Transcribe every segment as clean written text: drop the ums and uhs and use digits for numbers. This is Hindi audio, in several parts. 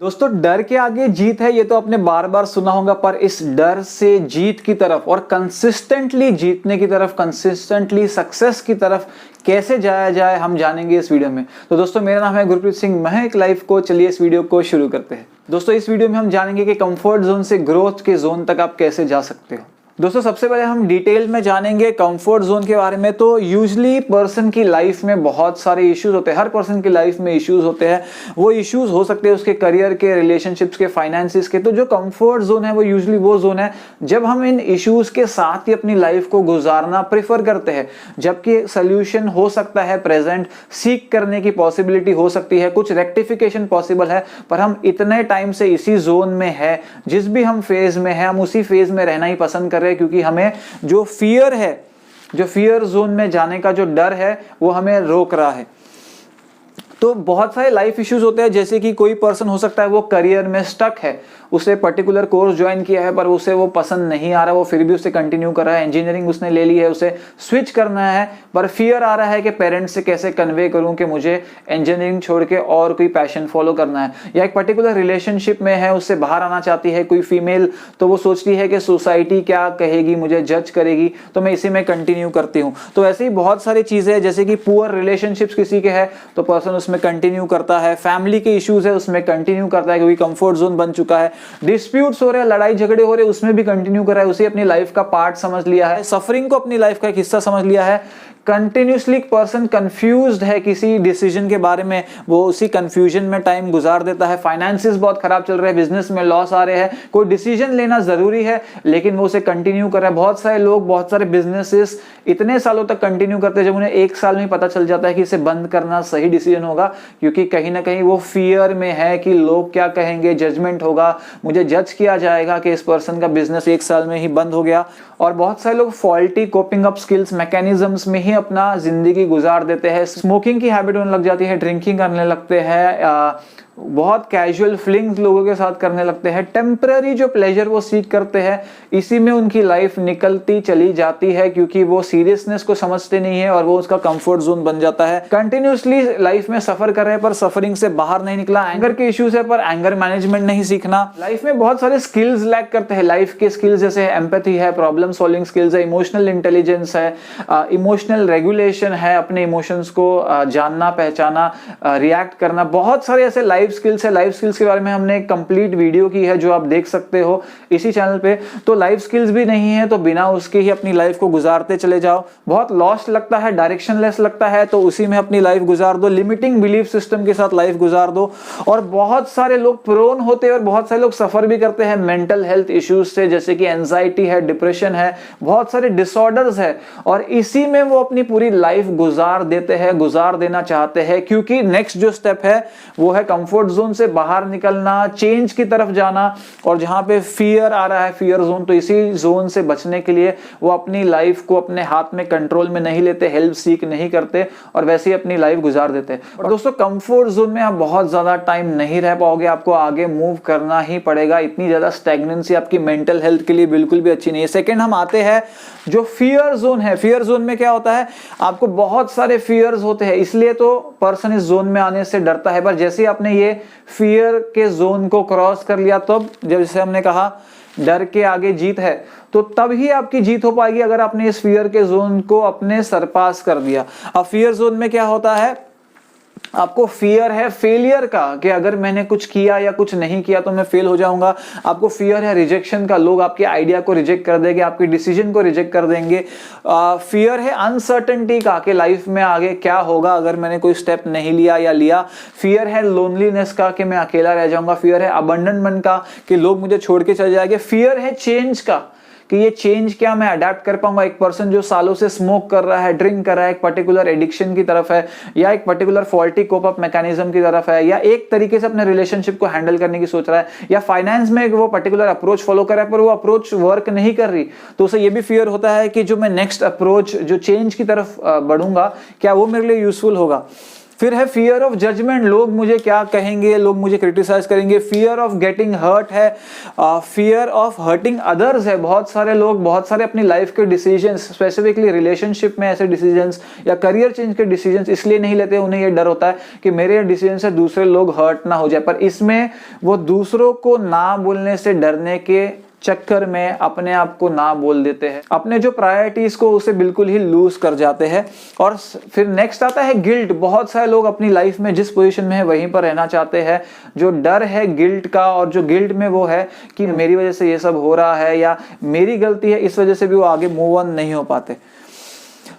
दोस्तों, डर के आगे जीत है ये तो आपने बार बार सुना होगा, पर इस डर से जीत की तरफ और कंसिस्टेंटली जीतने की तरफ, कंसिस्टेंटली सक्सेस की तरफ कैसे जाया जाए हम जानेंगे इस वीडियो में। तो दोस्तों, मेरा नाम है गुरप्रीत सिंह, मैं एक लाइफ कोच। चलिए इस वीडियो को शुरू करते हैं। दोस्तों, इस वीडियो में हम जानेंगे कि कंफर्ट जोन से ग्रोथ के जोन तक आप कैसे जा सकते हो। दोस्तों, सबसे पहले हम डिटेल में जानेंगे कंफर्ट जोन के बारे में। तो यूजुअली पर्सन की लाइफ में बहुत सारे इश्यूज होते हैं, हर पर्सन की लाइफ में इश्यूज होते हैं। वो इश्यूज हो सकते हैं उसके करियर के, रिलेशनशिप्स के, फाइनेंसिस के। तो जो कंफर्ट जोन है वो यूजुअली वो जोन है जब हम इन इश्यूज के साथ ही अपनी लाइफ को गुजारना प्रेफर करते हैं, जबकि सोल्यूशन हो सकता है प्रेजेंट, सीख करने की पॉसिबिलिटी हो सकती है, कुछ रेक्टिफिकेशन पॉसिबल है, पर हम इतने टाइम से इसी जोन में है, जिस भी हम फेज में है हम उसी फेज में रहना ही पसंद कर रहे हैं, क्योंकि हमें जो फियर है, जो फियर जोन में जाने का जो डर है वो हमें रोक रहा है। तो बहुत सारे लाइफ इश्यूज होते हैं, जैसे कि कोई पर्सन हो सकता है वो करियर में स्टक है, उसे पर्टिकुलर कोर्स ज्वाइन किया है पर उसे वो पसंद नहीं आ रहा, वो फिर भी उसे कंटिन्यू कर रहा है। इंजीनियरिंग उसने ले ली है, उसे स्विच करना है, पर फियर आ रहा है कि पेरेंट्स से कैसे कन्वे करूं कि मुझे इंजीनियरिंग छोड़ के और कोई पैशन फॉलो करना है। या एक पर्टिकुलर रिलेशनशिप में है, उससे बाहर आना चाहती है कोई फीमेल, तो वो सोचती है कि सोसाइटी क्या कहेगी, मुझे जज करेगी, तो मैं इसी में कंटिन्यू करती हूँ। तो ऐसे ही बहुत सारी चीजें हैं, जैसे कि पुअर रिलेशनशिप्स किसी के है तो पर्सन उसमें कंटिन्यू करता है, फैमिली के इश्यूज है उसमें कंटिन्यू करता है क्योंकि कंफर्ट जोन बन चुका है, डिस्प्यूट्स हो रहे हैं, लड़ाई झगड़े हो रहे हैं, उसमें भी कंटिन्यू कर रहा है, उसे अपनी लाइफ का पार्ट समझ लिया है, सफरिंग को अपनी लाइफ का एक हिस्सा समझ लिया है। कंटिन्यूसली पर्सन कंफ्यूज्ड है किसी डिसीजन के बारे में, वो उसी कंफ्यूजन में टाइम गुजार देता है। फाइनेंसिस बहुत खराब चल रहे हैं, बिजनेस में लॉस आ रहे हैं, कोई डिसीजन लेना जरूरी है लेकिन वो उसे कंटिन्यू कर रहा है। बहुत सारे लोग बहुत सारे बिजनेसेस इतने सालों तक कंटिन्यू करते हैं जब उन्हें एक साल में पता चल जाता है कि इसे बंद करना सही डिसीजन होगा, क्योंकि कहीं ना कहीं वो फियर में है कि लोग क्या कहेंगे, जजमेंट होगा, मुझे जज किया जाएगा कि इस पर्सन का बिजनेस एक साल में ही बंद हो गया। और बहुत सारे लोग faulty coping up skills mechanisms में ही अपना जिंदगी गुजार देते हैं। स्मोकिंग की हैबिट होने लग जाती है, ड्रिंकिंग करने लगते हैं, बहुत कैजुअल फीलिंग्स लोगों के साथ करने लगते हैं, टेम्पररी जो प्लेजर वो सीख करते हैं, इसी में उनकी लाइफ निकलती चली जाती है क्योंकि वो सीरियसनेस को समझते नहीं है और वो उसका कंफर्ट जोन बन जाता है। कंटिन्यूसली लाइफ में सफर कर रहे हैं पर सफरिंग से बाहर नहीं निकला। एंगर के इश्यूज है पर एंगर मैनेजमेंट नहीं सीखना। लाइफ में बहुत सारे स्किल्स लैक करते हैं, लाइफ के स्किल्स जैसे एम्पैथी है, प्रॉब्लम सॉल्विंग स्किल्स है, इमोशनल इंटेलिजेंस है, इमोशनल रेगुलेशन है, अपने इमोशंस को जानना, पहचाना, रिएक्ट करना। बहुत सारे ऐसे लाइफ स्किल्स है। लाइफ स्किल्स के बारे में हमने एक कंप्लीट वीडियो की है जो आप देख सकते हो इसी चैनल पे। तो लाइफ स्किल्स भी नहीं है तो बिना उसके ही अपनी लाइफ को गुजारते चले जाओ। बहुत लॉस्ट लगता है, डायरेक्शनलेस लगता है तो उसी में अपनी लाइफ गुजार दो, लिमिटिंग बिलीफ सिस्टम के साथ लाइफ गुजार दो। और बहुत सारे लोग प्रोन होते हैं और बहुत सारे लोग सफर भी करते हैं मेंटल हेल्थ इश्यूज से, जैसे कि एंजाइटी है, डिप्रेशन है, बहुत सारे डिसऑर्डर्स है, और इसी में वो अपनी पूरी लाइफ गुजार देते हैं, गुजार देना चाहते हैं, क्योंकि नेक्स्ट जो स्टेप है वो है कंफर्ट जोन से बाहर निकलना, चेंज की तरफ जाना। और जहां पे फियर आ रहा है, फियर जोन, तो इसी जोन से बचने के लिए वो अपनी लाइफ को अपने हाथ में कंट्रोल में नहीं लेते, हेल्प सीख नहीं करते और वैसे ही अपनी लाइफ गुजार देते हैं। और दोस्तों, कंफर्ट जोन में आप बहुत ज्यादा टाइम नहीं रह पाओगे, आपको आगे मूव करना ही पड़ेगा। इतनी ज्यादा स्टैग्नेंसी आपकी मेंटल हेल्थ के लिए बिल्कुल भी अच्छी नहीं है। सेकंड हम आते हैं जो फियर जोन है। फियर जोन में क्या होता है, आपको बहुत सारे फियर्स होते हैं, इसलिए तो पर्सन इस जोन में आने से डरता है। पर जैसे आपने ये फियर के जोन को क्रॉस कर लिया, तब जैसे हमने कहा डर के आगे जीत है, तो तब ही आपकी जीत हो पाएगी अगर आपने इस फियर के जोन को अपने सरपास कर दिया। अब फियर जोन में क्या होता है, आपको फियर है फेलियर का कि अगर मैंने कुछ किया या कुछ नहीं किया तो मैं फेल हो जाऊंगा। आपको फियर है रिजेक्शन का, लोग आपके आइडिया को रिजेक्ट कर देंगे, आपके डिसीजन को रिजेक्ट कर देंगे। फियर है अनसर्टेनिटी का कि लाइफ में आगे क्या होगा अगर मैंने कोई स्टेप नहीं लिया या लिया। फियर है लोनलीनेस का कि मैं अकेला रह जाऊंगा। फियर है अबंडनमेंट का कि लोग मुझे छोड़ के चले जाएंगे। फियर है चेंज का कि ये चेंज क्या मैं अडेप्ट कर पाऊंगा। एक पर्सन जो सालों से स्मोक कर रहा है, ड्रिंक कर रहा है, एक पर्टिकुलर एडिक्शन की तरफ है, या एक particular faulty cope up mechanism की तरफ है, या एक तरीके से अपने रिलेशनशिप को हैंडल करने की सोच रहा है, या फाइनेंस में वो पर्टिकुलर अप्रोच फॉलो कर रहा है पर वो अप्रोच वर्क नहीं कर रही, तो उसे ये भी फियर होता है कि जो मैं नेक्स्ट अप्रोच जो चेंज की तरफ बढ़ूंगा क्या वो मेरे लिए यूजफुल होगा। फिर है फियर ऑफ जजमेंट, लोग मुझे क्या कहेंगे, लोग मुझे क्रिटिसाइज करेंगे। फियर ऑफ गेटिंग हर्ट है, फियर ऑफ हर्टिंग अदर्स है। बहुत सारे लोग बहुत सारे अपनी लाइफ के डिसीजंस, स्पेसिफिकली रिलेशनशिप में ऐसे डिसीजंस या करियर चेंज के डिसीजंस इसलिए नहीं लेते, उन्हें ये डर होता है कि मेरे डिसीजन से दूसरे लोग हर्ट ना हो जाए, पर इसमें वो दूसरों को ना बोलने से डरने के चक्कर में अपने आप को ना बोल देते हैं, अपने जो प्रायोरिटीज को उसे बिल्कुल ही लूज कर जाते हैं। और फिर नेक्स्ट आता है गिल्ट। बहुत सारे लोग अपनी लाइफ में जिस पोजीशन में है वहीं पर रहना चाहते हैं। जो डर है गिल्ट का, और जो गिल्ट में वो है कि मेरी वजह से ये सब हो रहा है या मेरी गलती है, इस वजह से भी वो आगे मूव ऑन नहीं हो पाते।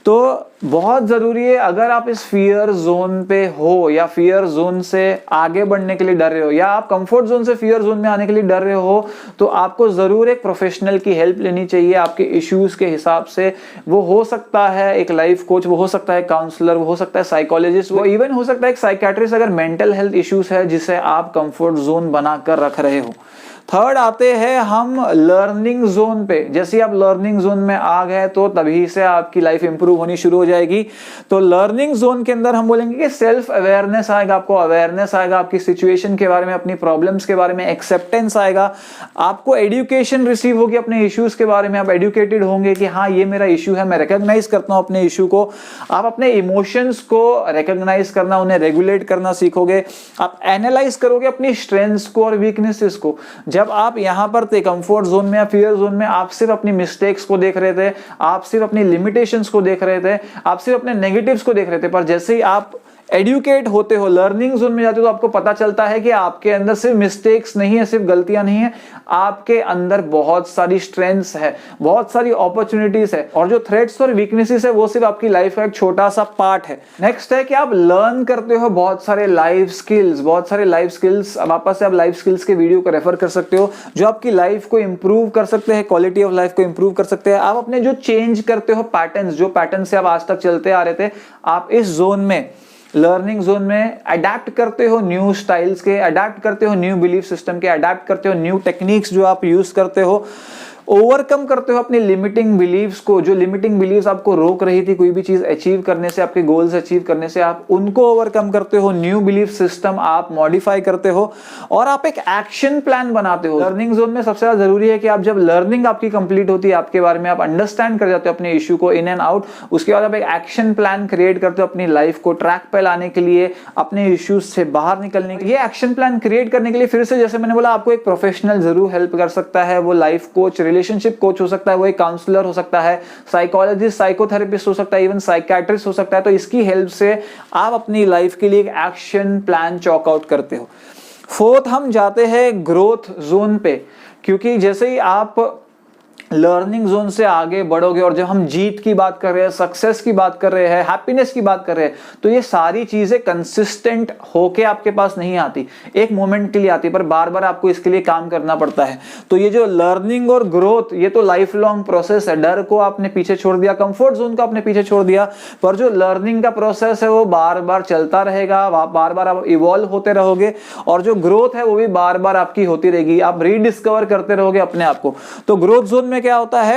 तो बहुत जरूरी है, अगर आप इस फियर जोन पे हो या फियर जोन से आगे बढ़ने के लिए डर रहे हो या आप कंफर्ट जोन से फियर जोन में आने के लिए डर रहे हो, तो आपको जरूर एक प्रोफेशनल की हेल्प लेनी चाहिए आपके इश्यूज के हिसाब से। वो हो सकता है एक लाइफ कोच, वो हो सकता है काउंसलर, वो हो सकता है साइकोलॉजिस्ट, वो इवन हो सकता है एक साइकियाट्रिस्ट, अगर मेंटल हेल्थ इश्यूज है जिसे आप कंफर्ट जोन बनाकर रख रहे हो। थर्ड आते हैं हम लर्निंग जोन पे। जैसे आप लर्निंग जोन में आ गए तो तभी से आपकी लाइफ इंप्रूव होनी शुरू हो जाएगी। तो लर्निंग जोन के अंदर हम बोलेंगे कि सेल्फ अवेयरनेस आएगा, आपको अवेयरनेस आएगा आपकी सिचुएशन के बारे में, अपनी प्रॉब्लम्स के बारे में, एक्सेप्टेंस आएगा, आपको एजुकेशन रिसीव होगी अपने इश्यूज के बारे में, आप एजुकेटेड होंगे कि हाँ ये मेरा इश्यू है, मैं रिकॉग्नाइज करता हूं अपने इश्यू को। आप अपने इमोशंस को रिकॉग्नाइज करना, उन्हें रेगुलेट करना सीखोगे। आप एनालाइज करोगे अपनी स्ट्रेंथ्स को और वीकनेसेस को। जब आप यहां पर थे कंफर्ट जोन में या फियर जोन में, आप सिर्फ अपनी मिस्टेक्स को देख रहे थे, आप सिर्फ अपनी लिमिटेशंस को देख रहे थे, आप सिर्फ अपने नेगेटिव्स को देख रहे थे। पर जैसे ही आप एडुकेट होते हो, लर्निंग जोन में जाते हो, तो आपको पता चलता है कि आपके अंदर सिर्फ मिस्टेक्स नहीं है, सिर्फ गलतियां नहीं है, आपके अंदर बहुत सारी स्ट्रेंथ्स है, बहुत सारी अपॉर्चुनिटीज है, और जो थ्रेट्स और वीकनेसेस है वो सिर्फ आपकी लाइफ का एक छोटा सा पार्ट है। नेक्स्ट है कि आप लर्न करते हो बहुत सारे लाइफ स्किल्स, बहुत सारे लाइफ स्किल्स। वापस से आप लाइफ स्किल्स के वीडियो को रेफर कर सकते हो जो आपकी लाइफ को इंप्रूव कर सकते हैं, क्वालिटी ऑफ लाइफ को इंप्रूव कर सकते हैं। आप अपने जो चेंज करते हो पैटर्न्स, जो पैटर्न से आप आज तक चलते आ रहे थे, आप इस जोन में, लर्निंग जोन में अडेप्ट करते हो न्यू स्टाइल्स के, अडेप्ट करते हो न्यू बिलीफ सिस्टम के, अडेप्ट करते हो न्यू टेक्निक्स जो आप यूज करते हो, ओवरकम करते हो अपनी लिमिटिंग बिलीव्स को। जो लिमिटिंग बिलीव्स आपको रोक रही थी कोई भी चीज अचीव करने से, आपके गोल्स अचीव करने से, आप उनको ओवरकम करते हो। न्यू बिलीफ सिस्टम आप मॉडिफाई करते हो और आप एक एक्शन प्लान बनाते हो। लर्निंग जोन में सबसे ज्यादा जरूरी है कि आप जब लर्निंग आपकी कंप्लीट होती है, आपके बारे में आप अंडरस्टैंड कर जाते हो अपने इश्यू को इन एंड आउट, उसके बाद आप एक एक्शन प्लान क्रिएट करते हो अपनी लाइफ को ट्रैक पे लाने के लिए, अपने इश्यूज से बाहर निकलने के लिए। एक्शन प्लान क्रिएट करने के लिए फिर से जैसे मैंने बोला, आपको एक प्रोफेशनल जरूर हेल्प कर सकता है। वो लाइफ कोच, रिलेशनशिप कोच हो सकता है, वो एक काउंसलर हो सकता है, साइकोलॉजिस्ट, साइकोथेरेपिस्ट हो सकता है, इवन साइकियाट्रिस्ट हो सकता है। तो इसकी हेल्प से आप अपनी लाइफ के लिए एक एक्शन प्लान चॉक आउट करते हो। फोर्थ हम जाते हैं ग्रोथ जोन पे, क्योंकि जैसे ही आप लर्निंग जोन से आगे बढ़ोगे और जब हम जीत की बात कर रहे हैं, सक्सेस की बात कर रहे हैं, हैप्पीनेस की बात कर रहे हैं, तो ये सारी चीजें कंसिस्टेंट होके आपके पास नहीं आती, एक मोमेंट के लिए आती, पर बार बार आपको इसके लिए काम करना पड़ता है। तो ये जो लर्निंग और ग्रोथ, ये तो लाइफ लॉन्ग प्रोसेस है। डर को आपने पीछे छोड़ दिया, कंफर्ट जोन को आपने पीछे छोड़ दिया, पर जो लर्निंग का प्रोसेस है वो बार बार चलता रहेगा, बार बार आप इवॉल्व होते रहोगे, और जो ग्रोथ है वो भी बार बार आपकी होती रहेगी, आप रीडिस्कवर करते रहोगे अपने आप को। तो ग्रोथ जोन में क्या होता है,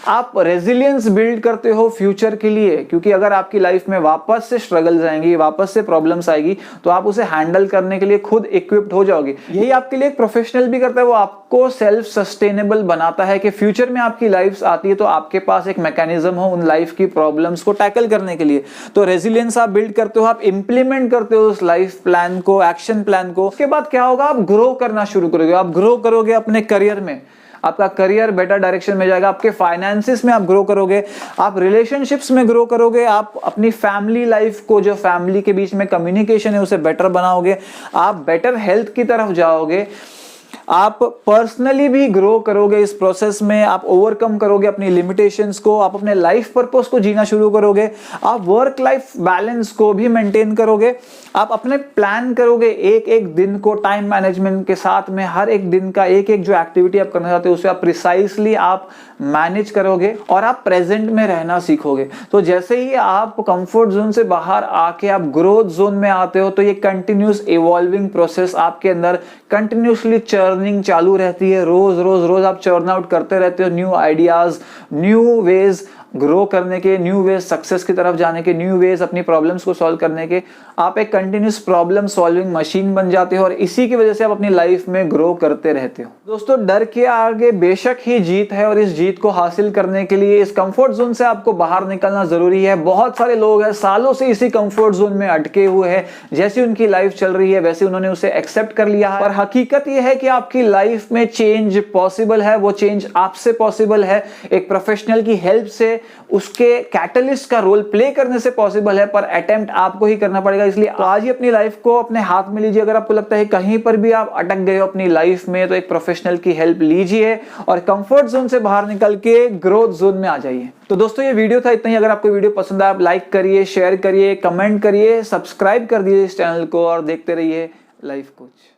आप रेजिलियंस बिल्ड करते हो फ्यूचर के लिए, क्योंकि अगर आपकी लाइफ में वापस से स्ट्रगल्स आएंगी, वापस से प्रॉब्लम्स आएगी, तो आप उसे हैंडल करने के लिए खुद इक्विप्ड हो जाओगे। यही आपके लिए एक प्रोफेशनल भी करता है, वो आपको सेल्फ सस्टेनेबल बनाता है कि फ्यूचर में आपकी लाइफ आती है तो आपके पास एक मैकेनिज्म हो उन लाइफ की प्रॉब्लम्स को टैकल करने के लिए। तो रेजिलियंस आप बिल्ड करते हो, आप इंप्लीमेंट करते हो उस लाइफ प्लान को, एक्शन प्लान को। उसके बाद क्या होगा, आप ग्रो करना शुरू करोगे, आप ग्रो करोगे अपने करियर में, आपका करियर बेटर डायरेक्शन में जाएगा, आपके फाइनेंसिस में आप ग्रो करोगे, आप रिलेशनशिप्स में ग्रो करोगे, आप अपनी फैमिली लाइफ को, जो फैमिली के बीच में कम्युनिकेशन है उसे बेटर बनाओगे, आप बेटर हेल्थ की तरफ जाओगे, आप पर्सनली भी ग्रो करोगे इस प्रोसेस में, आप ओवरकम करोगे अपनी लिमिटेशंस को, आप अपने लाइफ पर्पस को जीना शुरू करोगे, आप वर्क लाइफ बैलेंस को भी मेंटेन करोगे, आप अपने प्लान करोगे एक एक दिन को टाइम मैनेजमेंट के साथ में, हर एक दिन का एक एक जो एक्टिविटी आप करना चाहते हो उसे आप प्रिसाइसली आप मैनेज करोगे और आप प्रेजेंट में रहना सीखोगे। तो जैसे ही आप कंफर्ट जोन से बाहर आके आप ग्रोथ जोन में आते हो, तो ये कंटिन्यूस इवॉल्विंग प्रोसेस आपके अंदर कंटिन्यूसली चर्निंग चालू रहती है। रोज रोज रोज आप चर्न आउट करते रहते हो new ideas, new ways, grow करने के, न्यू वेज सक्सेस की तरफ जाने के, न्यू वेज अपनी प्रॉब्लम्स को सॉल्व करने के, आप एक कंटिन्यूस प्रॉब्लम सॉल्विंग मशीन बन जाते हो और इसी की वजह से आप अपनी लाइफ में ग्रो करते रहते हो। दोस्तों, डर के आगे बेशक ही जीत है और इस जीत को हासिल करने के लिए इस कंफर्ट जोन से आपको बाहर निकलना जरूरी है। बहुत सारे लोग हैं सालों से इसी कंफर्ट जोन में अटके हुए हैं, जैसी उनकी लाइफ चल रही है वैसे उन्होंने उसे एक्सेप्ट कर लिया है। और हकीकत यह है कि आपकी लाइफ में चेंज पॉसिबल है, वो चेंज आपसे पॉसिबल है, एक प्रोफेशनल की हेल्प से, उसके कैटलिस्ट का रोल प्ले करने से पॉसिबल है, पर अटेम्प्ट आपको ही करना पड़ेगा। इसलिए आज ही अपनी लाइफ को अपने हाथ में लीजिए। अगर आपको लगता है कहीं पर भी आप अटक गए हो अपनी लाइफ में, तो एक प्रोफेशनल की हेल्प लीजिए और कंफर्ट जोन से बाहर निकल के ग्रोथ जोन में आ जाइए। तो दोस्तों, ये वीडियो था इतना ही। अगर आपको वीडियो पसंद आया, आप लाइक करिए, शेयर करिए, कमेंट करिए, सब्सक्राइब कर दीजिए इस चैनल को और देखते रहिए लाइफ कोच।